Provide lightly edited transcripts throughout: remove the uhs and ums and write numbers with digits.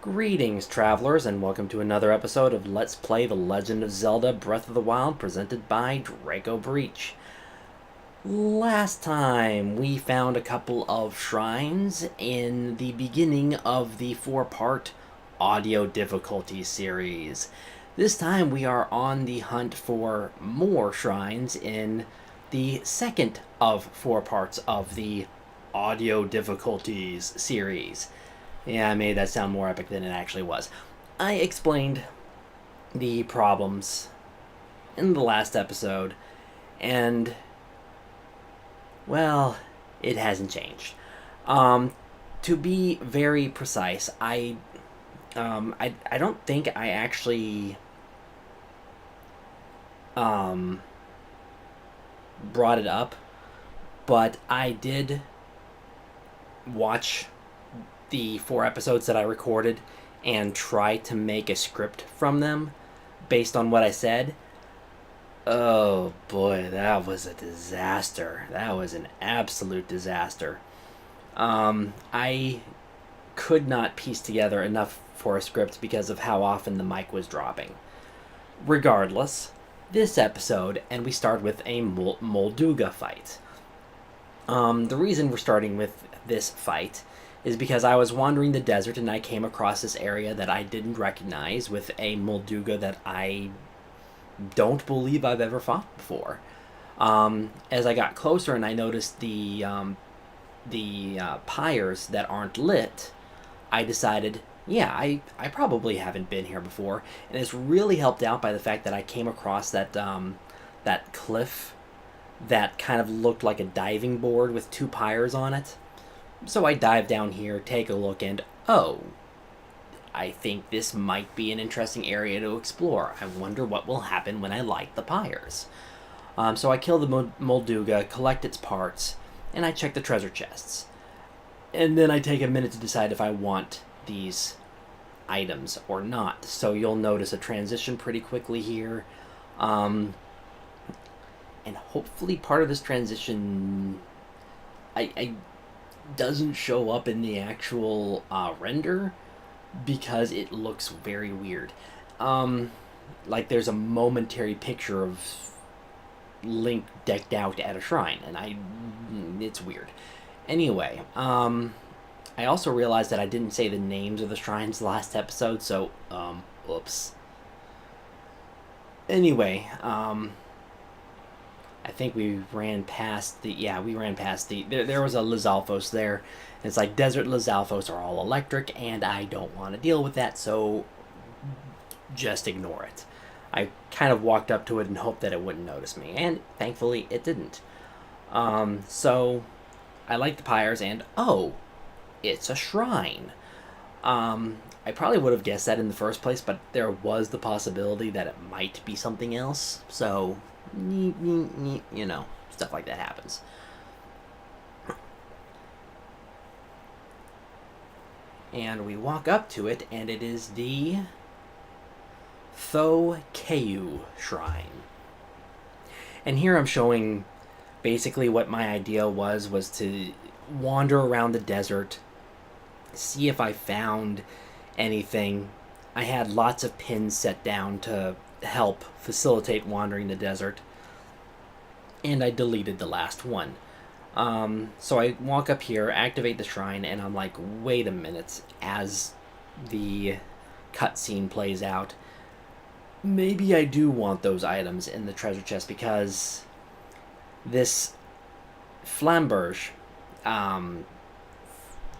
Greetings, travelers, and welcome to another episode of Let's Play The Legend of Zelda Breath of the Wild, presented by Draco Breach. Last time, we found a couple of shrines in the beginning of the four-part audio difficulty series. This time, we are on the hunt for more shrines in the second of four parts of the audio difficulties series. Yeah, I made that sound more epic than it actually was. I explained the problems in the last episode, and, well, it hasn't changed. To be very precise, I don't think I actually brought it up, but I did watch the 4 episodes that I recorded and try to make a script from them based on what I said. Oh boy, that was a disaster. That was an absolute disaster. I could not piece together enough for a script because of how often the mic was dropping. Regardless, this episode, and we start with a molduga fight. The reason we're starting with this fight is because I was wandering the desert and I came across this area that I didn't recognize with a molduga that I don't believe I've ever fought before. As I got closer and I noticed the pyres that aren't lit, I decided, yeah, I probably haven't been here before, and it's really helped out by the fact that I came across that cliff that kind of looked like a diving board with 2 pyres on it. So I dive down here, take a look, and oh, I think this might be an interesting area to explore. I wonder what will happen when I light the pyres. So I kill the molduga, collect its parts, and I check the treasure chests. And then I take a minute to decide if I want these items or not. So you'll notice a transition pretty quickly here. And hopefully part of this transition I doesn't show up in the actual render because it looks very weird. Like there's a momentary picture of Link decked out at a shrine, and it's weird. Anyway, I also realized that I didn't say the names of the shrines last episode, so, oops. Anyway, I think we ran past the... Yeah, we ran past the... There was a Lizalfos there. And it's like, desert Lizalfos are all electric, and I don't want to deal with that, so just ignore it. I kind of walked up to it and hoped that it wouldn't notice me, and thankfully it didn't. So I light the pyres, and oh, it's a shrine. I probably would have guessed that in the first place, but there was the possibility that it might be something else, so... you know, stuff like that happens. And we walk up to it, and it is the Thokeu Shrine. And here I'm showing basically what my idea was to wander around the desert, see if I found anything. I had lots of pins set down to help facilitate wandering the desert, and I deleted the last one. So I walk up here, activate the shrine, and I'm like, wait a minute, as the cutscene plays out, maybe I do want those items in the treasure chest, because this Flamberge,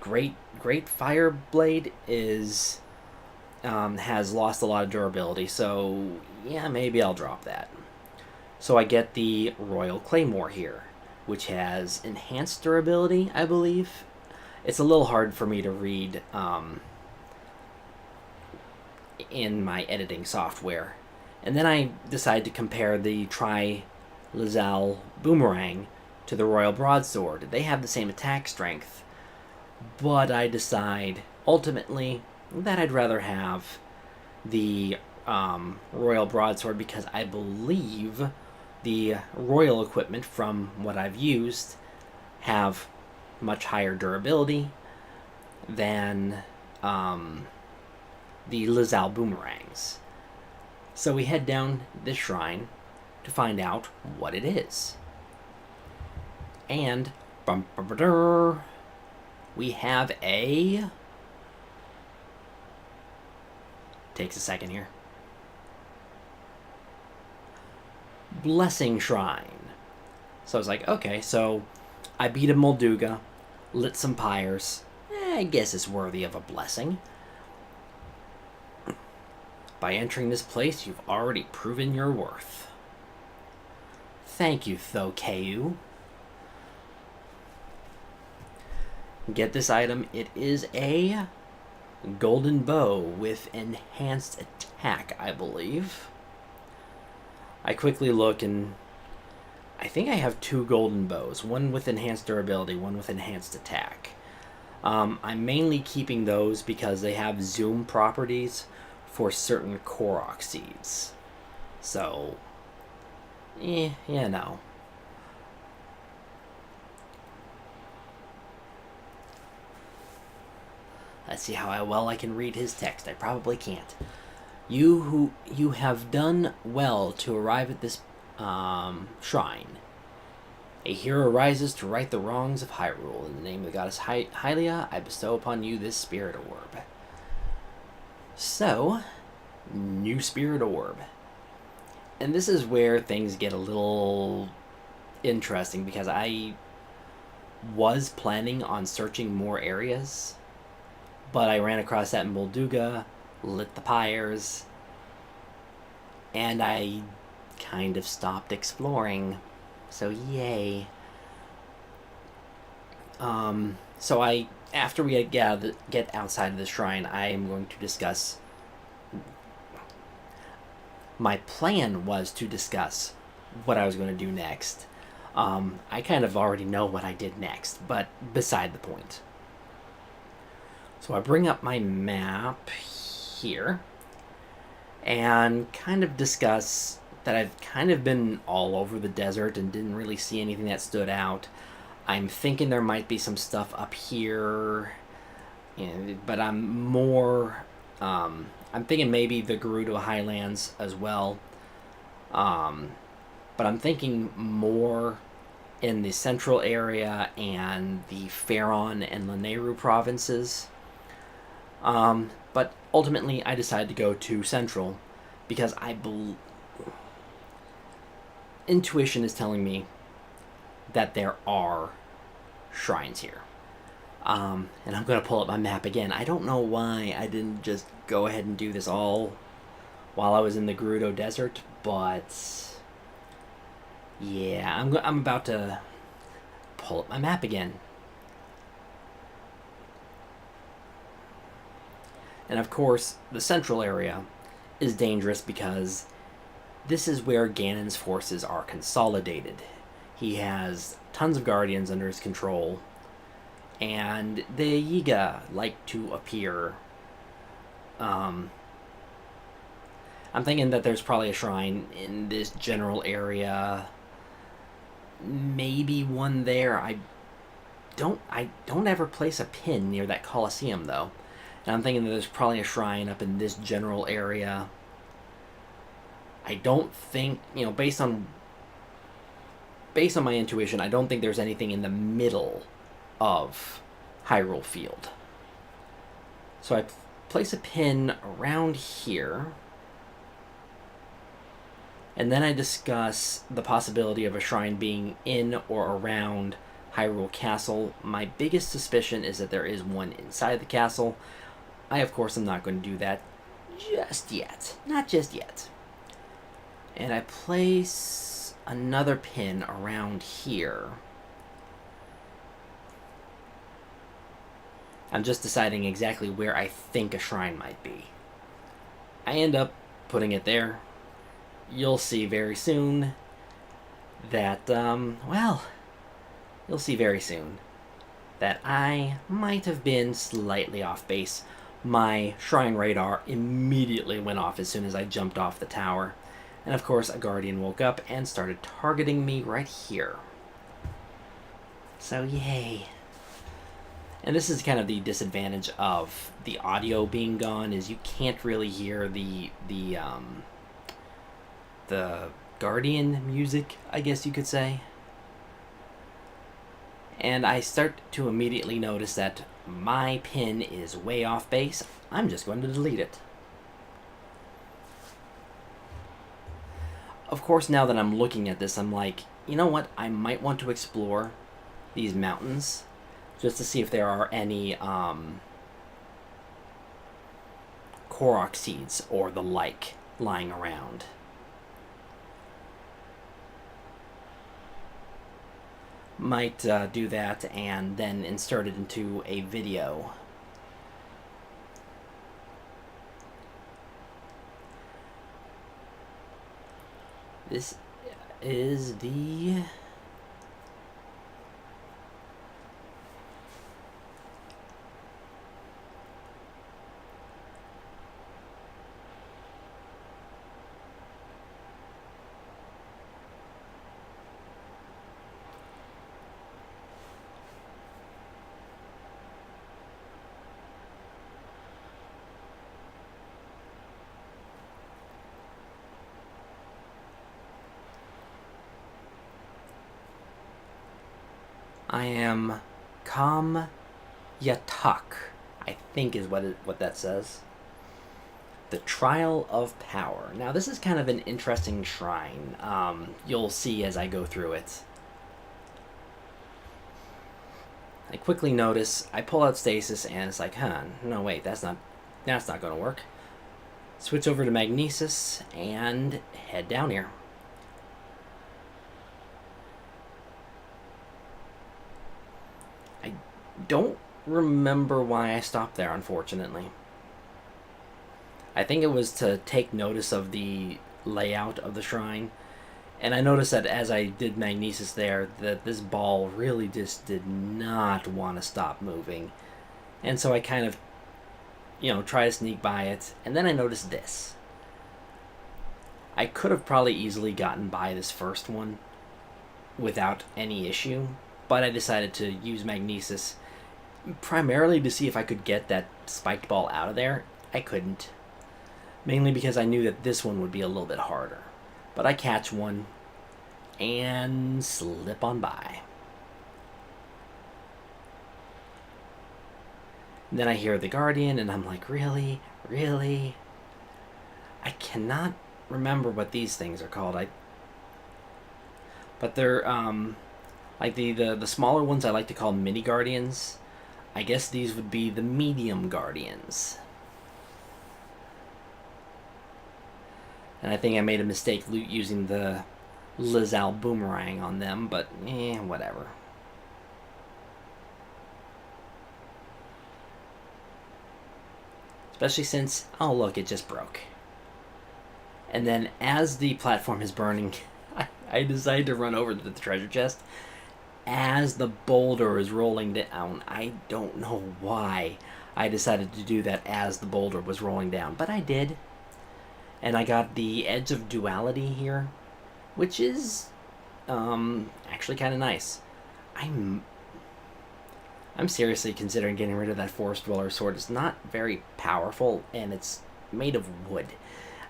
great fire blade is... has lost a lot of durability, so yeah, maybe I'll drop that. So I get the Royal Claymore here, which has enhanced durability, I believe. It's a little hard for me to read in my editing software. And then I decide to compare the Tri-Lizal Boomerang to the Royal Broadsword. They have the same attack strength, but I decide, ultimately, that I'd rather have the Royal Broadsword because I believe the Royal equipment, from what I've used, have much higher durability than the Lizal boomerangs. So we head down this shrine to find out what it is. And we have a... Takes a second here. Blessing Shrine. So I was like, okay, so I beat a molduga, lit some pyres. I guess it's worthy of a blessing. By entering this place, you've already proven your worth. Thank you, Thokeu. Get this item. It is a golden bow with enhanced attack, I believe. I quickly look and I think I have 2 golden bows. One with enhanced durability, one with enhanced attack. I'm mainly keeping those because they have zoom properties for certain Korok seeds. So, you know. Let's see how well I can read his text. I probably can't. You have done well to arrive at this shrine. A hero rises to right the wrongs of Hyrule. In the name of the goddess Hylia, I bestow upon you this spirit orb. So, new spirit orb. And this is where things get a little interesting because I was planning on searching more areas, but I ran across that molduga, lit the pyres, and I kind of stopped exploring. So yay. So after we get outside of the shrine, I am going to discuss... My plan was to discuss what I was going to do next. I kind of already know what I did next, but beside the point. So I bring up my map here and kind of discuss that I've kind of been all over the desert and didn't really see anything that stood out. I'm thinking there might be some stuff up here, but I'm more... I'm thinking maybe the Gerudo Highlands as well. But I'm thinking more in the central area and the Faron and Lanayru provinces. But ultimately, I decided to go to central because intuition is telling me that there are shrines here. And I'm going to pull up my map again. I don't know why I didn't just go ahead and do this all while I was in the Gerudo Desert, but yeah, I'm about to pull up my map again. And of course, the central area is dangerous because this is where Ganon's forces are consolidated. He has tons of guardians under his control, and the Yiga like to appear. I'm thinking that there's probably a shrine in this general area. Maybe one there. I don't ever place a pin near that Colosseum though. And I'm thinking that there's probably a shrine up in this general area. I don't think, based on my intuition, I don't think there's anything in the middle of Hyrule Field. So I place a pin around here. And then I discuss the possibility of a shrine being in or around Hyrule Castle. My biggest suspicion is that there is one inside the castle. I, of course, am not going to do that just yet. Not just yet. And I place another pin around here. I'm just deciding exactly where I think a shrine might be. I end up putting it there. You'll see very soon that, you'll see very soon that I might have been slightly off base. My shrine radar immediately went off as soon as I jumped off the tower. And of course, a guardian woke up and started targeting me right here. So yay. And this is kind of the disadvantage of the audio being gone, is you can't really hear the Guardian music, I guess you could say. And I start to immediately notice that my pin is way off base. I'm just going to delete it. Of course, now that I'm looking at this, I'm like, you know what? I might want to explore these mountains just to see if there are any Korok seeds or the like lying around. Might do that and then insert it into a video. This is the I am Kam Yatak, I think is what that says. The Trial of Power. Now this is kind of an interesting shrine. You'll see as I go through it. I quickly notice, I pull out stasis and it's like, no wait, that's not going to work. Switch over to magnesis and head down here. I don't remember why I stopped there, unfortunately. I think it was to take notice of the layout of the shrine. And I noticed that as I did magnesis there, that this ball really just did not want to stop moving. And so I kind of, try to sneak by it. And then I noticed this. I could have probably easily gotten by this first one without any issue. But I decided to use magnesis primarily to see if I could get that spiked ball out of there. I couldn't. Mainly because I knew that this one would be a little bit harder. But I catch one and slip on by. And then I hear the Guardian and I'm like, really? Really? I cannot remember what these things are called. But they're like the smaller ones I like to call mini Guardians. I guess these would be the medium Guardians. And I think I made a mistake using the Lizal Boomerang on them, but whatever. Especially since, oh look, it just broke. And then as the platform is burning, I decided to run over to the treasure chest. As the boulder is rolling down, I don't know why I decided to do that as the boulder was rolling down, but I did. And I got the Edge of Duality here, which is actually kind of nice. I'm seriously considering getting rid of that Forest Dweller sword. It's not very powerful, and it's made of wood.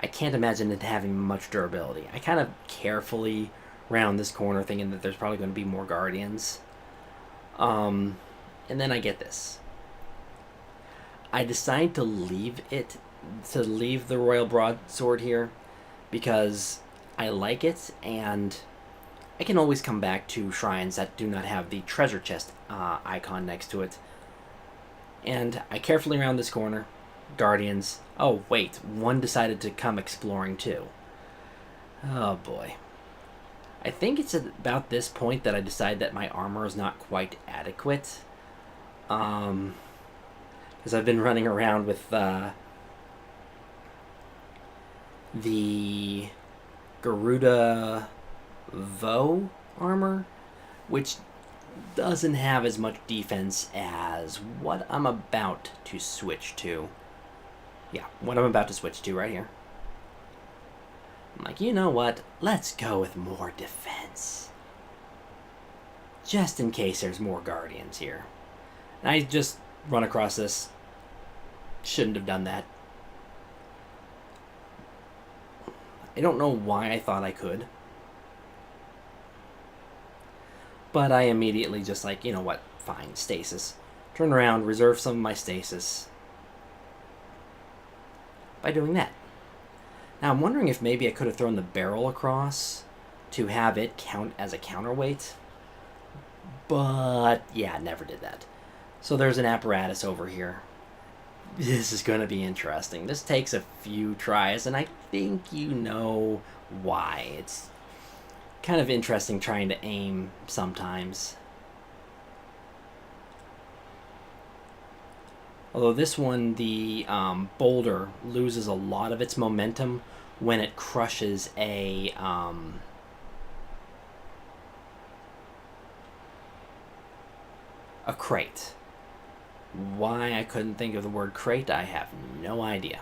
I can't imagine it having much durability. I kind of carefully round this corner thinking that there's probably going to be more Guardians. And then I get this. I decide to leave the Royal Broadsword here because I like it, and I can always come back to shrines that do not have the treasure chest icon next to it. And I carefully round this corner. Guardians. Oh, wait. One decided to come exploring too. Oh, boy. I think it's about this point that I decide that my armor is not quite adequate. Because I've been running around with the Garuda Vo armor, which doesn't have as much defense as what I'm about to switch to. Yeah, what I'm about to switch to right here. I'm like, you know what? Let's go with more defense. Just in case there's more Guardians here. And I just run across this. Shouldn't have done that. I don't know why I thought I could. But I immediately just like, you know what, fine, stasis. Turn around, reserve some of my stasis by doing that. Now I'm wondering if maybe I could have thrown the barrel across to have it count as a counterweight. But yeah, never did that. So there's an apparatus over here. This is going to be interesting. This takes a few tries, and I think you know why. It's kind of interesting trying to aim sometimes. Although this one, the boulder loses a lot of its momentum when it crushes a crate. Why I couldn't think of the word crate, I have no idea.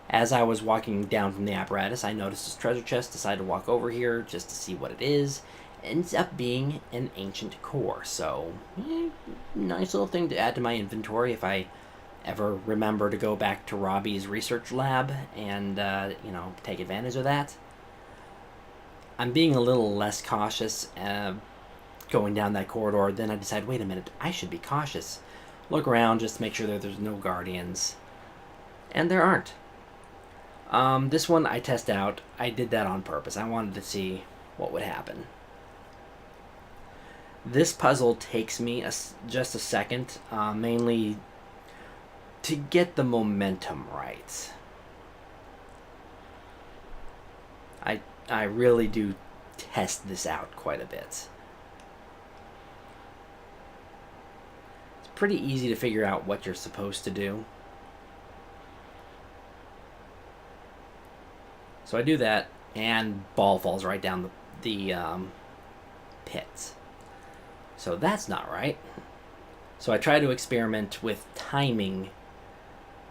As I was walking down from the apparatus, I noticed this treasure chest, decided to walk over here just to see what it is. It ends up being an ancient core, so nice little thing to add to my inventory if I ever remember to go back to Robbie's research lab and, take advantage of that. I'm being a little less cautious going down that corridor. Then I decide, wait a minute, I should be cautious. Look around just to make sure that there's no guardians. And there aren't. This one I test out. I did that on purpose. I wanted to see what would happen. This puzzle takes me just a second, mainly to get the momentum right. I really do test this out quite a bit. It's pretty easy to figure out what you're supposed to do. So I do that, and ball falls right down the pit. So that's not right. So I try to experiment with timing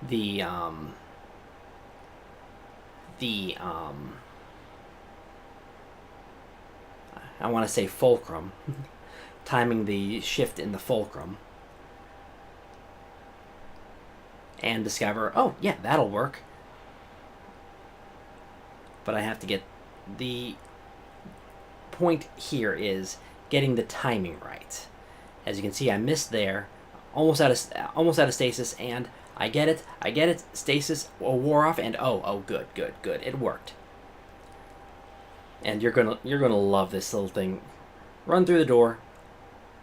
the I want to say fulcrum, timing the shift in the fulcrum, and discover, oh yeah, that'll work. But I have to get the point here is getting the timing right. As you can see, I missed there, almost out of stasis, and I get it. Stasis wore off, and oh, good, it worked. And you're gonna love this little thing. Run through the door.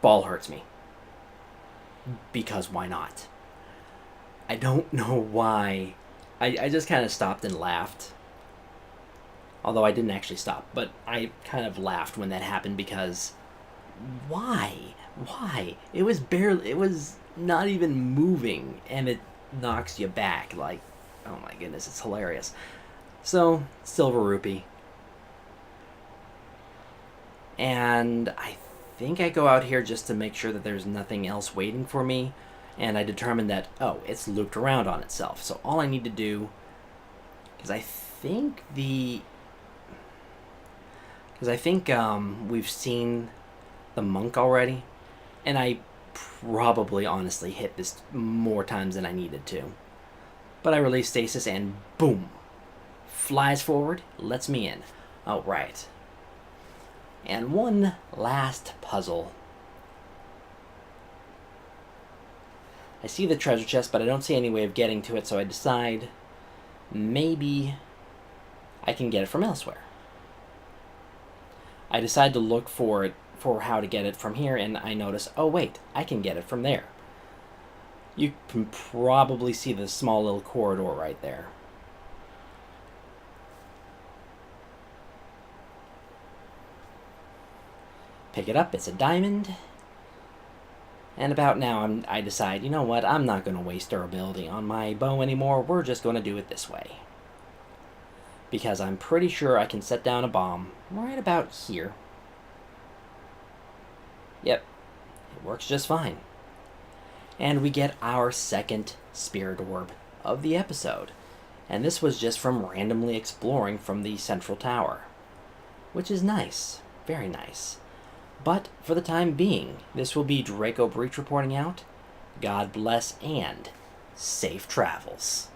Ball hurts me. Because why not? I don't know why. I just kind of stopped and laughed. Although I didn't actually stop, but I kind of laughed when that happened because why? It was not even moving, and it knocks you back. Like, oh my goodness, it's hilarious. So, silver rupee. And I think I go out here just to make sure that there's nothing else waiting for me, and I determined that, oh, it's looped around on itself. So all I need to do, because I think we've seen the monk already, and I probably honestly hit this more times than I needed to. But I release stasis and boom, flies forward, lets me in. Oh, right. And one last puzzle. I see the treasure chest, but I don't see any way of getting to it, so I decide maybe I can get it from elsewhere. I decide to look for how to get it from here, and I notice, oh wait, I can get it from there. You can probably see the small little corridor right there. Pick it up, it's a diamond. And about now, I decide, you know what, I'm not going to waste durability on my bow anymore, we're just going to do it this way. Because I'm pretty sure I can set down a bomb right about here. Yep, it works just fine. And we get our second spirit orb of the episode. And this was just from randomly exploring from the central tower. Which is nice, very nice. But for the time being, this will be Draco Breach reporting out. God bless and safe travels.